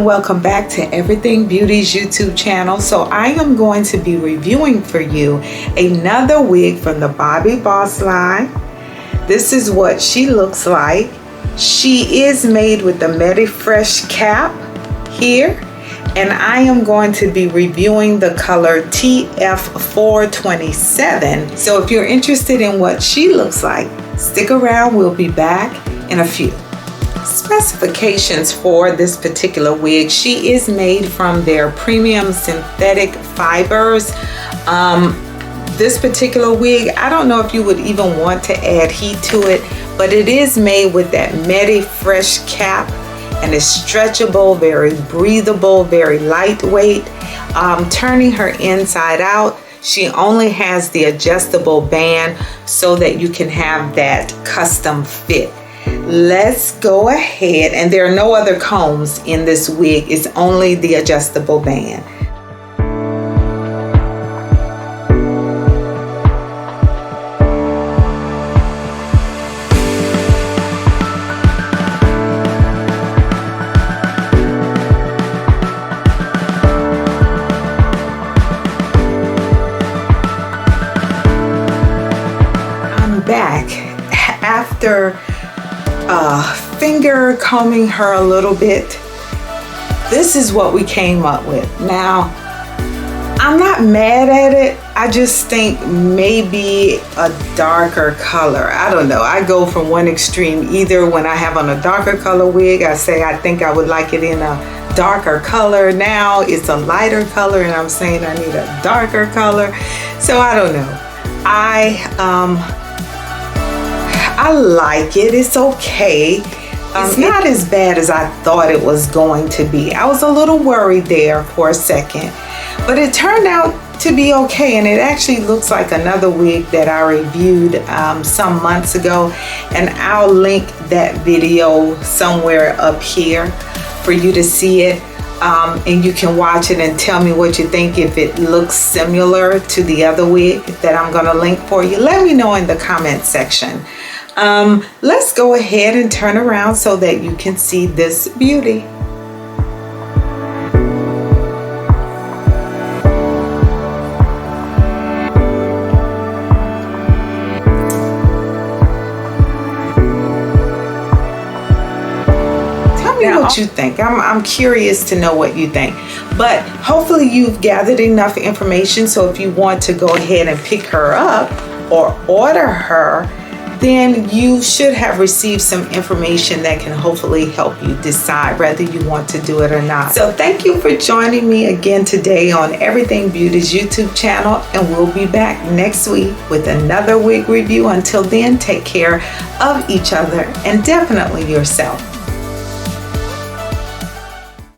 and welcome back to Everything Beauty's YouTube channel. So I am going to be reviewing for you another wig from the Bobbi Boss line. This is what she looks like. She is made with the Medifresh cap here, and I am going to be reviewing the color TF427. So if you're interested in what she looks like, stick around. We'll be back in a few. Specifications for this particular wig: she is made from their premium synthetic fibers. This particular wig, I don't know if you would even want to add heat to it, but it is made with that Medifresh cap, and it's stretchable, very breathable, very lightweight. Turning her inside out, she only has the adjustable band so that you can have that custom fit. Let's go ahead, and there are no other combs in this wig, it's only the adjustable band. I'm back after finger combing her a little bit. This is what we came up with. Now, I'm not mad at it. I just think maybe a darker color. I don't know. I go from one extreme. Either when I have on a darker color wig, I say I think I would like it in a darker color. Now it's a lighter color and I'm saying I need a darker color. So I don't know. I like it. It's okay. It's not as bad as I thought it was going to be. I was a little worried there for a second, but it turned out to be okay. And it actually looks like another wig that I reviewed some months ago, and I'll link that video somewhere up here for you to see it. And you can watch it and tell me what you think. If it looks similar to the other wig that I'm going to link for you, let me know in the comment section. Let's go ahead and turn around so that you can see this beauty. Tell me what you think. I'm curious to know what you think. But hopefully you've gathered enough information, so if you want to go ahead and pick her up or order her, then you should have received some information that can hopefully help you decide whether you want to do it or not. So thank you for joining me again today on Everything Beauty's YouTube channel, and we'll be back next week with another wig review. Until then, take care of each other and definitely yourself.